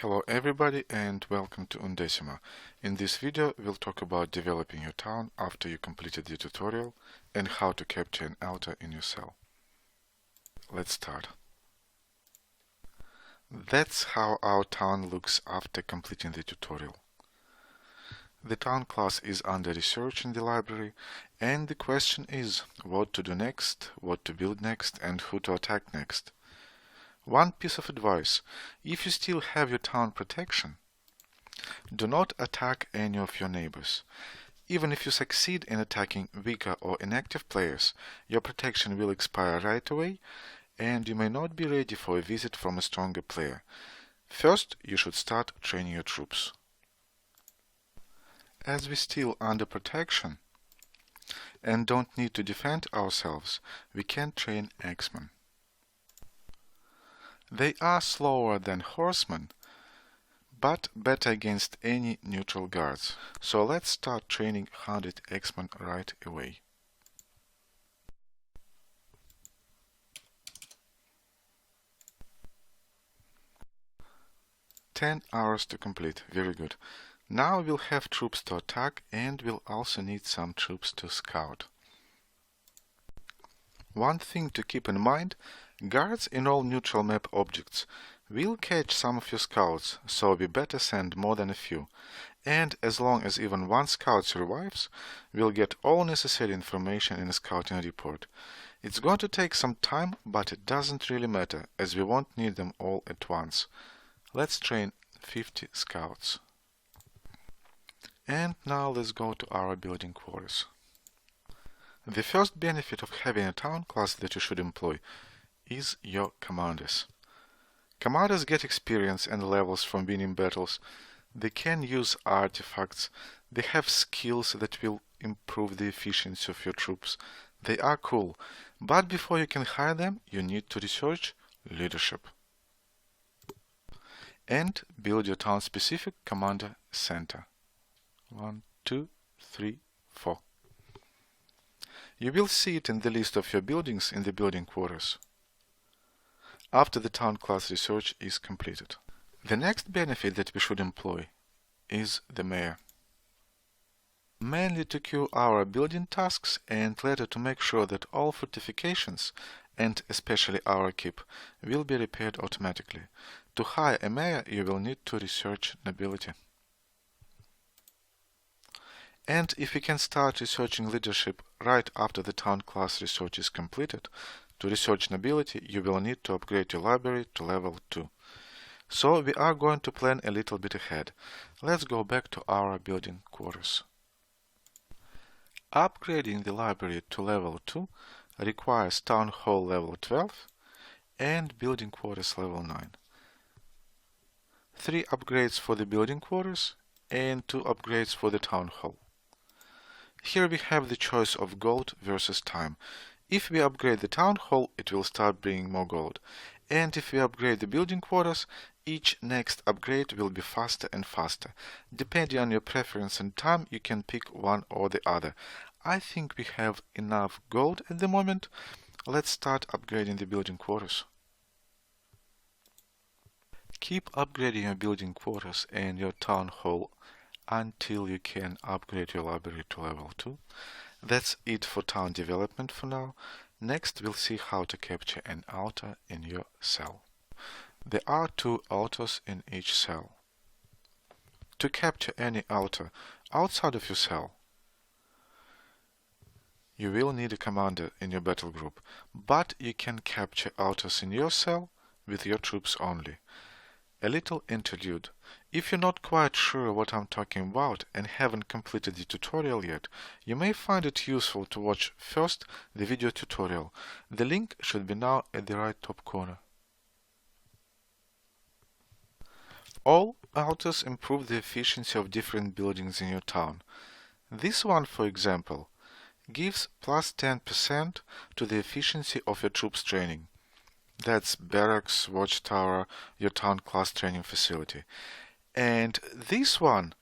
Hello everybody and welcome to Undecima. In this video we'll talk about developing your town after you completed the tutorial and how to capture an altar in your cell. Let's start. That's how our town looks after completing the tutorial. The town class is under research in the library, and the question is what to do next, what to build next, and who to attack next. One piece of advice: if you still have your town protection, do not attack any of your neighbors. Even if you succeed in attacking weaker or inactive players, your protection will expire right away, and you may not be ready for a visit from a stronger player. First, you should start training your troops. As we're still under protection and don't need to defend ourselves, we can train axemen. They are slower than horsemen, but better against any neutral guards. So let's start training 100 axemen right away. "10 hours to complete." Very good. Now we'll have troops to attack, and we'll also need some troops to scout. One thing to keep in mind: guards in all neutral map objects will catch some of your scouts, so we better send more than a few. And as long as even one scout survives, we'll get all necessary information in a scouting report. It's going to take some time, but it doesn't really matter, as we won't need them all at once. Let's train 50 scouts. And now let's go to our building quarters. The first benefit of having a town class that you should employ is your commanders. Commanders get experience and levels from winning battles. They can use artifacts. They have skills that will improve the efficiency of your troops. They are cool, but before you can hire them, you need to research leadership and build your town-specific commander center. 1, 2, 3, 4. You will see it in the list of your buildings in the building quarters after the town class research is completed. The next benefit that we should employ is the mayor. Mainly to queue our building tasks and later to make sure that all fortifications, and especially our keep, will be repaired automatically. To hire a mayor, you will need to research nobility. And if you can start researching leadership right after the town class research is completed, to research nobility, you will need to upgrade your library to level 2. So we are going to plan a little bit ahead. Let's go back to our building quarters. Upgrading the library to level 2 requires town hall level 12 and building quarters level 9. 3 upgrades for the building quarters and 2 upgrades for the town hall. Here we have the choice of gold versus time. If we upgrade the town hall, it will start bringing more gold. And if we upgrade the building quarters, each next upgrade will be faster and faster. Depending on your preference and time, you can pick one or the other. I think we have enough gold at the moment. Let's start upgrading the building quarters. Keep upgrading your building quarters and your town hall until you can upgrade your library to level 2. That's it for town development for now. Next we'll see how to capture an altar in your cell. There are 2 altars in each cell. To capture any altar outside of your cell, you will need a commander in your battle group, but you can capture altars in your cell with your troops only. A little interlude. If you're not quite sure what I'm talking about and haven't completed the tutorial yet, you may find it useful to watch first the video tutorial. The link should be now at the right top corner. All altars improve the efficiency of different buildings in your town. This one, for example, gives plus 10% to the efficiency of your troops training. That's barracks, watchtower, your town class training facility. And this one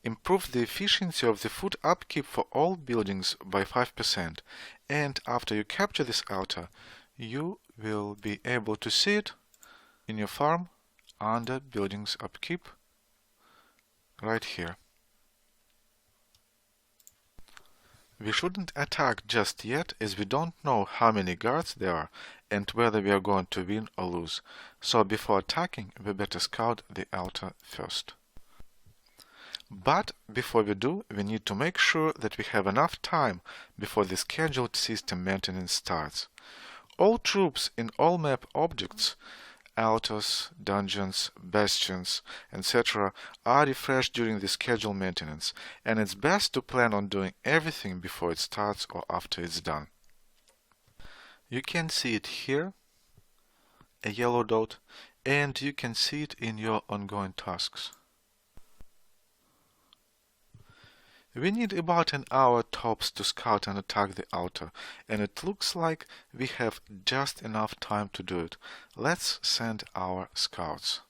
improves the efficiency of the food upkeep for all buildings by 5%. And after you capture this altar, you will be able to see it in your farm under Buildings Upkeep, right here. We shouldn't attack just yet, as we don't know how many guards there are and whether we are going to win or lose. So before attacking, we better scout the altar first. But before we do, we need to make sure that we have enough time before the scheduled system maintenance starts. All troops in all map objects, altars, dungeons, bastions, etc. are refreshed during the scheduled maintenance, and it's best to plan on doing everything before it starts or after it's done. You can see it here, a yellow dot, and you can see it in your ongoing tasks. We need about an hour tops to scout and attack the altar, and it looks like we have just enough time to do it. Let's send our scouts.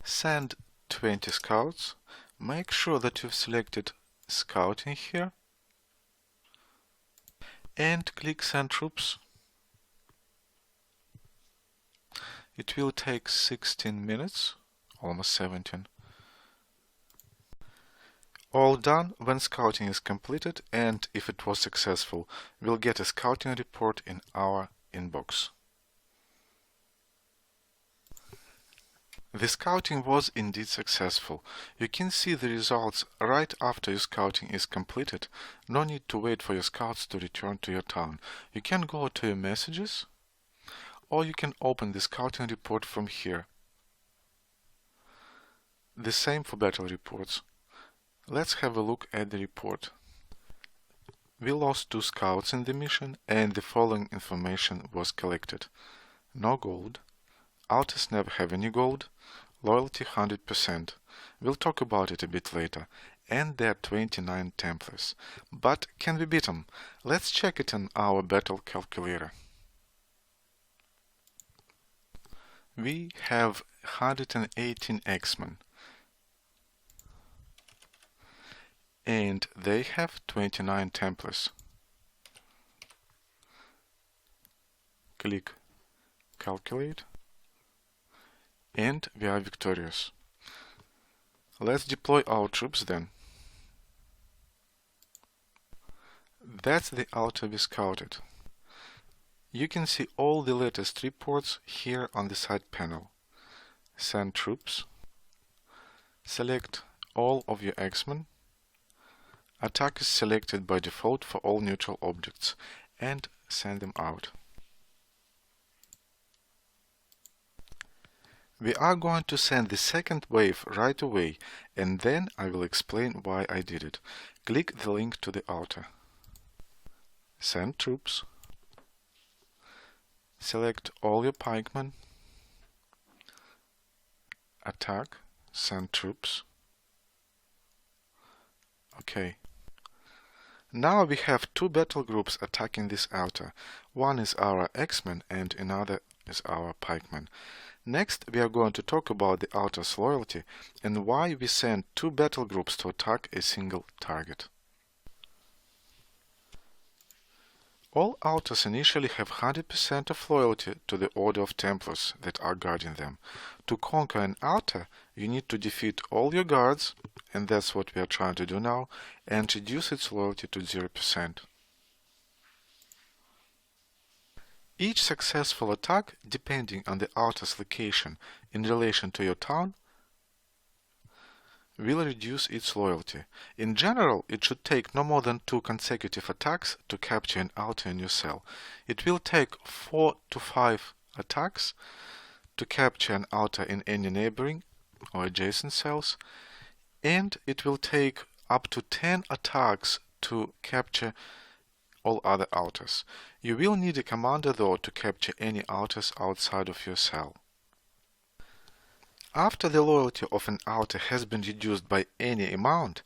Send 20 scouts. Make sure that you've selected Scouting here, and click Send Troops. It will take 16 minutes. Almost 17. All done. When scouting is completed, and if it was successful, we'll get a scouting report in our inbox. The scouting was indeed successful. You can see the results right after your scouting is completed. No need to wait for your scouts to return to your town. You can go to your messages, or you can open the scouting report from here. The same for battle reports. Let's have a look at the report. We lost 2 scouts in the mission, and the following information was collected. No gold. Altars never have any gold. Loyalty 100%. We'll talk about it a bit later. And there are 29 Templars. But can we beat them? Let's check it in our battle calculator. We have 118 X-Men. And they have 29 Templars. Click Calculate, and we are victorious. Let's deploy our troops then. That's the altar we scouted. You can see all the latest reports here on the side panel. Send troops. Select all of your X-Men. Attack is selected by default for all neutral objects, and send them out. We are going to send the second wave right away, and then I will explain why I did it. Click the link to the altar. Send troops. Select all your pikemen. Attack. Send troops. Okay. Now we have 2 battle groups attacking this altar. One is our X-Men and another is our pikemen. Next, we are going to talk about the altar's loyalty and why we send 2 battle groups to attack a single target. All altars initially have 100% of loyalty to the Order of Templars that are guarding them. To conquer an altar, you need to defeat all your guards, and that's what we are trying to do now, and reduce its loyalty to 0%. Each successful attack, depending on the altar's location in relation to your town, will reduce its loyalty. In general, it should take no more than 2 consecutive attacks to capture an altar in your cell. It will take 4 to 5 attacks to capture an altar in any neighboring or adjacent cells, and it will take up to 10 attacks to capture all other altars. You will need a commander though to capture any altars outside of your cell. After the loyalty of an altar has been reduced by any amount,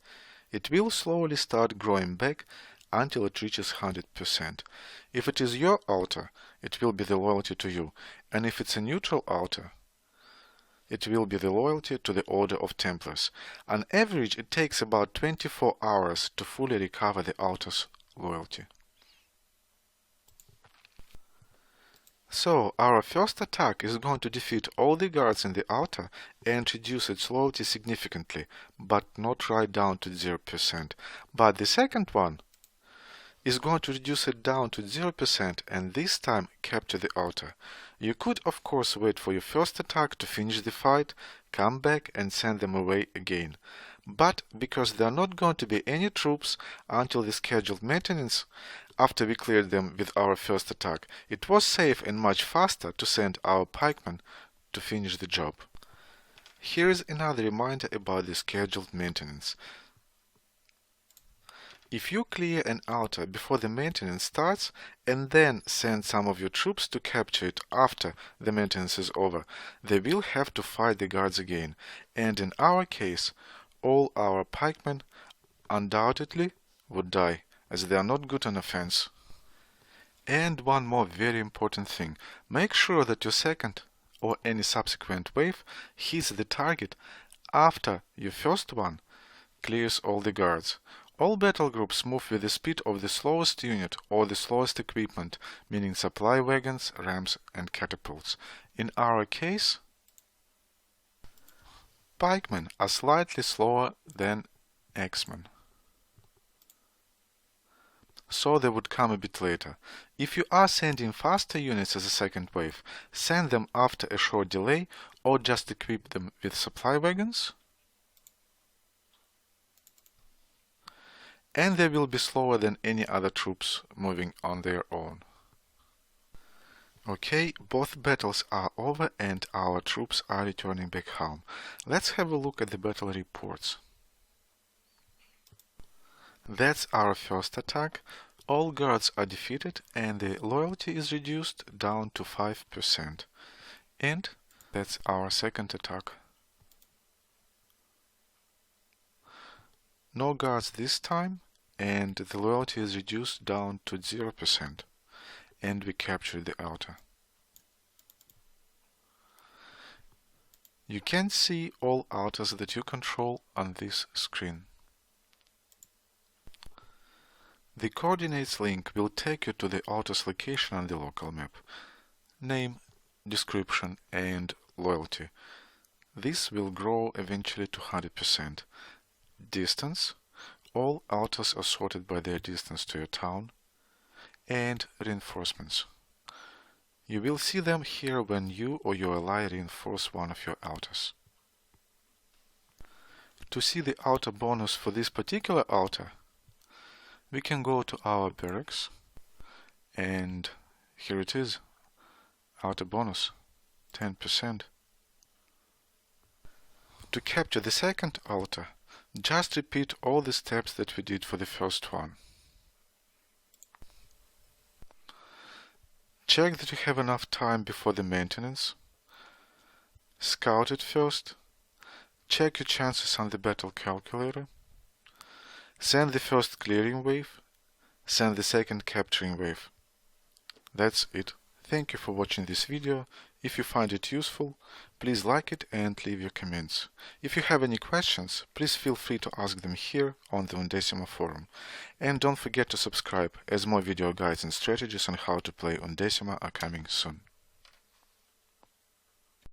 it will slowly start growing back until it reaches 100%. If it is your altar, it will be the loyalty to you, and if it's a neutral altar, it will be the loyalty to the Order of Templars. On average, it takes about 24 hours to fully recover the altar's loyalty. So our first attack is going to defeat all the guards in the outer and reduce its loyalty significantly, but not right down to 0%. But the second one is going to reduce it down to 0% and this time capture the outer. You could of course wait for your first attack to finish the fight, come back and send them away again. But because there are not going to be any troops until the scheduled maintenance, after we cleared them with our first attack, it was safe and much faster to send our pikemen to finish the job. Here is another reminder about the scheduled maintenance. If you clear an outer before the maintenance starts and then send some of your troops to capture it after the maintenance is over, they will have to fight the guards again, and in our case, all our pikemen undoubtedly would die, as they are not good on offense. And one more very important thing, make sure that your second or any subsequent wave hits the target after your first one clears all the guards. All battle groups move with the speed of the slowest unit or the slowest equipment, meaning supply wagons, rams and catapults. In our case, pikemen are slightly slower than axemen, so they would come a bit later. If you are sending faster units as a second wave, send them after a short delay or just equip them with supply wagons, and they will be slower than any other troops moving on their own. Okay, both battles are over and our troops are returning back home. Let's have a look at the battle reports. That's our first attack. All guards are defeated and the loyalty is reduced down to 5%. And that's our second attack. No guards this time and the loyalty is reduced down to 0%. And we capture the outer. You can see all outers that you control on this screen. The coordinates link will take you to the outer's location on the local map. Name, description and loyalty. This will grow eventually to 100%. Distance. All outers are sorted by their distance to your town. And reinforcements. You will see them here when you or your ally reinforce one of your outers. To see the outer bonus for this particular outer, we can go to our barracks, and here it is, outer bonus, 10%. To capture the second outer, just repeat all the steps that we did for the first one. Check that you have enough time before the maintenance. Scout it first. Check your chances on the battle calculator. Send the first clearing wave. Send the second capturing wave. That's it. Thank you for watching this video. If you find it useful, please like it and leave your comments. If you have any questions, please feel free to ask them here on the Undecima Forum. And don't forget to subscribe, as more video guides and strategies on how to play Undecima are coming soon.